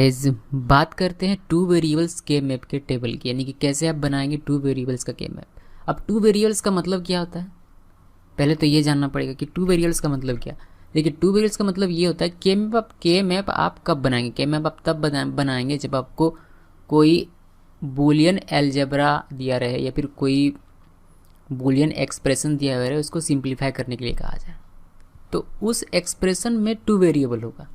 Guys, बात करते हैं टू वेरिएबल्स के मैप के टेबल की, यानी कि कैसे आप बनाएंगे टू वेरिएबल्स का के मैप। अब टू वेरिएबल्स का मतलब क्या होता है, पहले तो ये जानना पड़ेगा कि टू वेरिएबल्स का मतलब क्या। देखिए, टू वेरिएबल्स का मतलब ये होता है के मैप आप कब बनाएंगे। के मैप आप तब बनाएंगे जब आपको कोई बूलियन एल्जेब्रा दिया रहे या फिर कोई बूलियन एक्सप्रेशन दिया हुआ रहे, उसको सिंप्लीफाई करने के लिए कहा जाए। तो उस एक्सप्रेशन में टू वेरिएबल होगा।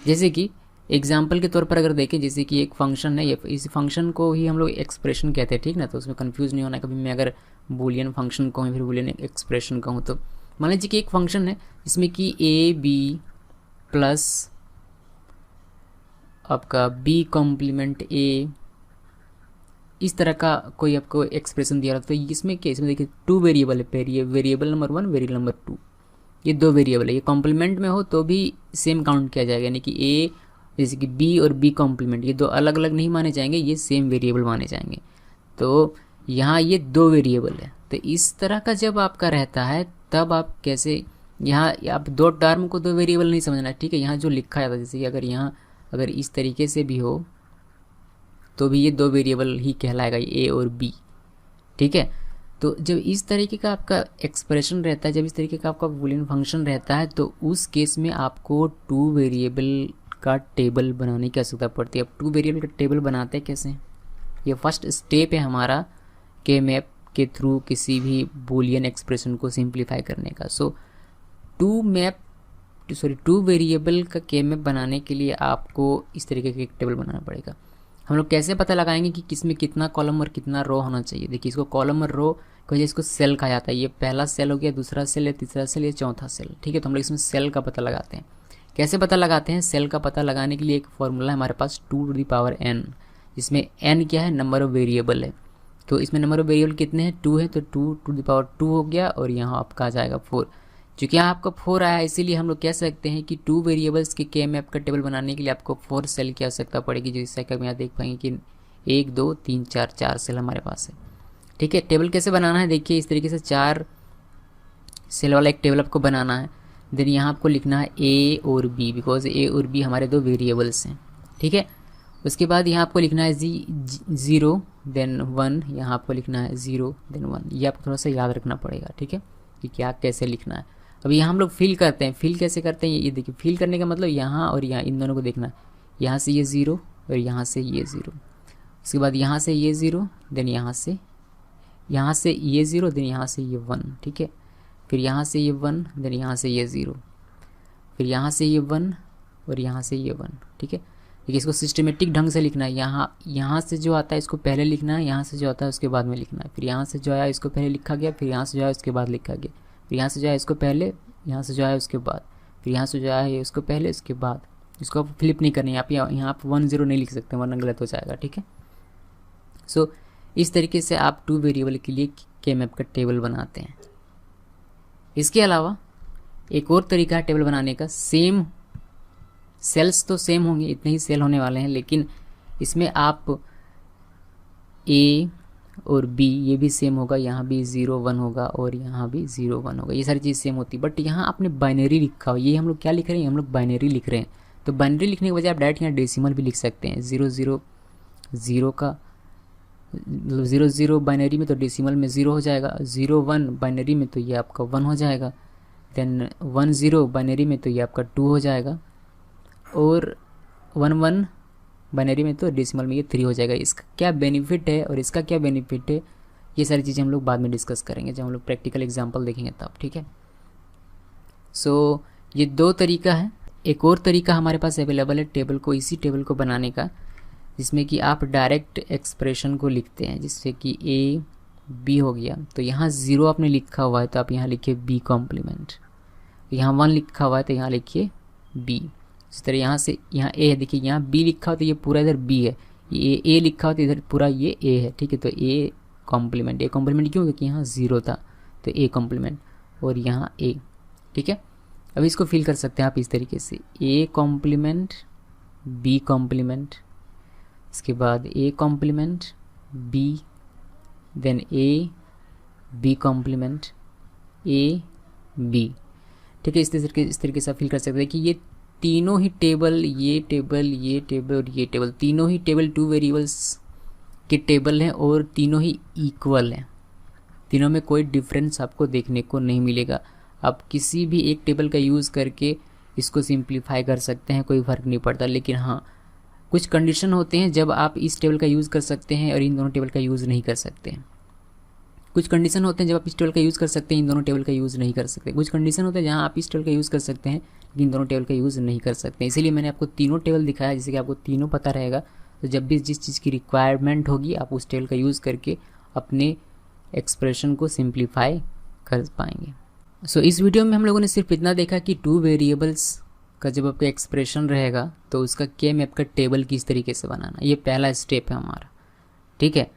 जैसे कि एग्जाम्पल के तौर पर अगर देखें, जैसे कि एक फंक्शन है, ये इस फंक्शन को ही हम लोग एक्सप्रेशन कहते हैं, ठीक ना। तो उसमें कंफ्यूज नहीं होना, कभी मैं अगर बूलियन फंक्शन कहूँ फिर बूलियन एक्सप्रेशन कहूँ। तो मान लीजिए कि एक फंक्शन है जिसमें कि ए बी प्लस आपका बी कॉम्प्लीमेंट ए, इस तरह का कोई आपको एक्सप्रेशन दिया रहा। तो इसमें क्या, इसमें देखिए टू वेरिएबल है, वेरिएबल नंबर 1 वेरिएबल नंबर 2, ये दो वेरिएबल है। ये कॉम्प्लीमेंट में हो तो भी सेम काउंट किया जाएगा, यानी कि ए जैसे कि बी और बी कॉम्प्लीमेंट, ये दो अलग अलग नहीं माने जाएंगे, ये सेम वेरिएबल माने जाएंगे। तो यहाँ ये दो वेरिएबल है। तो इस तरह का जब आपका रहता है तब आप कैसे, यहाँ आप दो टर्म को दो वेरिएबल नहीं समझना, ठीक है। यहाँ जो लिखा जाता है, जैसे कि अगर यहाँ अगर इस तरीके से भी हो तो भी ये दो वेरिएबल ही कहलाएगा, ये ए और बी, ठीक है। तो जब इस तरीके का आपका एक्सप्रेशन रहता है, जब इस तरीके का आपका बूलियन फंक्शन रहता है, तो उस केस में आपको टू वेरिएबल का टेबल बनाने की आवश्यकता पड़ती है। अब टू वेरिएबल का टेबल बनाते हैं कैसे, ये फर्स्ट स्टेप है हमारा के मैप के थ्रू किसी भी बूलियन एक्सप्रेशन को सिंप्लीफाई करने का। सो टू वेरिएबल का के मैप बनाने के लिए आपको इस तरीके का एक टेबल बनाना पड़ेगा। हम लोग कैसे पता लगाएंगे कि किसमें कितना कॉलम और कितना रो होना चाहिए। देखिए, इसको कॉलम और रो की वजह इसको सेल कहा जाता है। ये पहला सेल हो गया, दूसरा सेल है, तीसरा सेल, ये चौथा सेल, ठीक है। तो हम लोग इसमें सेल का पता लगाते हैं। कैसे पता लगाते हैं, सेल का पता लगाने के लिए एक फॉर्मूला है हमारे पास 2n, जिसमें n क्या है, नंबर ऑफ वेरिएबल है। तो इसमें नंबर ऑफ वेरिएबल कितने हैं, 2 है, तो 2 हो गया, और यहाँ आपका आ जाएगा 4। चूँकि यहाँ आपका 4 आया, इसीलिए हम लोग कह सकते हैं कि टू वेरिएबल्स के मैप का टेबल बनाने के लिए आपको 4 सेल की आवश्यकता पड़ेगी। जैसा कि हम यहाँ देख पाएंगे कि 1 2 3 4 सेल हमारे पास है, ठीक है। टेबल कैसे बनाना है, देखिए इस तरीके से 4 सेल वाला एक टेबल आपको बनाना है। देन यहाँ आपको लिखना है ए और बी, बिकॉज ए और बी हमारे दो वेरिएबल्स हैं, ठीक है। उसके बाद यहाँ आपको लिखना है 0 देन 1, यहाँ आपको लिखना है 0 देन 1। ये आपको थोड़ा सा याद रखना पड़ेगा, ठीक है, कि क्या कैसे लिखना है। अभी यहाँ हम लोग फिल करते हैं। फिल कैसे करते हैं, ये देखिए, फिल करने का मतलब यहाँ और यहाँ इन दोनों को देखना है। यहाँ से ये 0 और यहाँ से ये 0, उसके बाद यहाँ से ये 0, देन यहाँ से ये 0, देन यहाँ से ये 1, ठीक है। फिर यहाँ से ये 1, देन यहाँ से ये 0, फिर यहाँ से ये 1 और यहाँ से ये 1, ठीक है। देखिए, इसको सिस्टमेटिक ढंग से लिखना है। यहाँ से जो आता है इसको पहले लिखना है, यहाँ से जो आता है उसके बाद में लिखना है। फिर यहाँ से जो आया इसको पहले लिखा गया, फिर यहाँ से जो आया उसके बाद लिखा गया, फिर यहाँ से जो आया इसको पहले, यहाँ से जो आया उसके बाद, फिर यहाँ से जो आया उसको पहले, उसके बाद। इसको आप फ्लिप नहीं करनी है, आप यहाँ आप 1 0 नहीं लिख सकते, वरना गलत हो जाएगा, ठीक है। सो इस तरीके से आप टू वेरिएबल के लिए के मैप का टेबल बनाते हैं। इसके अलावा एक और तरीका है टेबल बनाने का। सेम सेल्स तो सेम होंगे, इतने ही सेल होने वाले हैं, लेकिन इसमें आप ए और बी ये भी सेम होगा, यहाँ भी 0 1 होगा और यहाँ भी 0 1 होगा, ये सारी चीज़ सेम होती है। बट यहाँ आपने बाइनरी लिखा हो, ये हम लोग क्या लिख रहे हैं, हम लोग बाइनरी लिख रहे हैं। तो बाइनरी लिखने के बजाय आप डायरेक्ट यहाँ डेसिमल भी लिख सकते हैं। 0 0 0 का 0 0 बाइनरी में तो डेसिमल में 0 हो जाएगा, 0 1 बाइनरी में तो ये आपका 1 हो जाएगा, देन 1 0 बाइनरी में तो ये आपका 2 हो जाएगा, और 1 1 बाइनरी में तो डेसिमल में ये 3 हो जाएगा। इसका क्या बेनिफिट है और इसका क्या बेनिफिट है, ये सारी चीज़ें हम लोग बाद में डिस्कस करेंगे जब हम लोग प्रैक्टिकल एग्जांपल देखेंगे तब, ठीक है। सो ये दो तरीका है। एक और तरीका हमारे पास अवेलेबल है टेबल को, इसी टेबल को बनाने का, जिसमें कि आप डायरेक्ट एक्सप्रेशन को लिखते हैं, जिससे कि ए बी हो गया। तो यहाँ 0 आपने लिखा हुआ है तो आप यहाँ लिखिए बी कॉम्प्लीमेंट, यहाँ 1 लिखा हुआ है तो यहाँ लिखिए बी। इस तरह यहाँ से यहाँ ए है, देखिए यहाँ बी लिखा हो तो ये पूरा इधर बी है, ये ए लिखा हो तो इधर पूरा ये ए है, ठीक है। तो ए कॉम्प्लीमेंट क्यों, क्योंकि यहाँ 0 था तो ए कॉम्प्लीमेंट, और यहाँ ए, ठीक है। अब इसको फिल कर सकते हैं आप इस तरीके से, ए कॉम्प्लीमेंट बी कॉम्प्लीमेंट, इसके बाद A complement B, then A B complement A B, ठीक है। इस तरीके से फिल कर सकते हैं कि ये तीनों ही टेबल, ये टेबल, ये टेबल और ये टेबल, तीनों ही टेबल 2 वेरिएबल्स के टेबल हैं और तीनों ही इक्वल हैं। तीनों में कोई डिफरेंस आपको देखने को नहीं मिलेगा। आप किसी भी एक टेबल का यूज़ करके इसको सिंप्लीफाई कर सकते हैं, कोई फ़र्क नहीं पड़ता। लेकिन हाँ, कुछ कंडीशन होते हैं जब आप इस टेबल का यूज़ कर सकते हैं और इन दोनों टेबल का यूज़ नहीं कर सकते हैं। कुछ कंडीशन होते हैं जब आप इस टेबल का यूज़ कर सकते हैं, इन दोनों टेबल का यूज़ नहीं कर सकते। कुछ कंडीशन होते हैं जहाँ आप इस टेबल का यूज़ कर सकते हैं लेकिन इन दोनों टेबल का यूज़ नहीं कर सकते। इसीलिए मैंने आपको तीनों टेबल दिखाया जिससे कि आपको तीनों पता रहेगा। तो जब भी जिस चीज़ की रिक्वायरमेंट होगी आप उस टेबल का यूज़ करके अपने एक्सप्रेशन को सिंप्लीफाई कर पाएंगे। सो इस वीडियो में हम लोगों ने सिर्फ इतना देखा कि 2 वेरिएबल्स का जब आपका एक्सप्रेशन रहेगा तो उसका के मैप का टेबल किस तरीके से बनाना, ये पहला स्टेप है हमारा। ठीक है,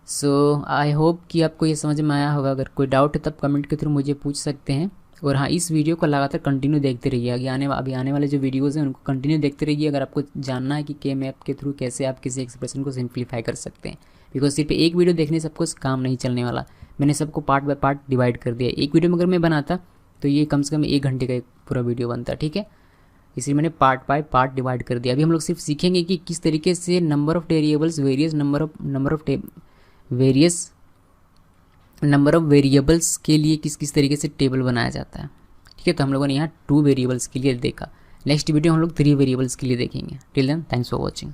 सो आई होप कि आपको ये समझ में आया होगा। अगर कोई डाउट है तब कमेंट के थ्रू मुझे पूछ सकते हैं। और हाँ, इस वीडियो को लगातार कंटिन्यू देखते रहिए। अभी आने वाले जो वीडियोज़ हैं उनको कंटिन्यू देखते रहिए अगर आपको जानना है कि के मैप के थ्रू कैसे आप किसी एक्सप्रेशन को सिंप्लीफाई कर सकते हैं। बिकॉज सिर्फ एक वीडियो देखने से सबको काम नहीं चलने वाला। मैंने सबको पार्ट बाय पार्ट डिवाइड कर दिया। एक वीडियो में अगर मैं बनाता तो ये कम से कम 1 घंटे का एक पूरा वीडियो बनता। ठीक है, इसलिए मैंने पार्ट बाय पार्ट डिवाइड कर दिया। अभी हम लोग सिर्फ सीखेंगे कि किस तरीके से number of variables, various number of variables के लिए किस किस तरीके से टेबल बनाया जाता है। ठीक है, तो हम लोगों ने यहाँ 2 वेरिएबल्स के लिए देखा। नेक्स्ट वीडियो हम लोग 3 वेरिएबल्स के लिए देखेंगे। Till then, thanks for watching.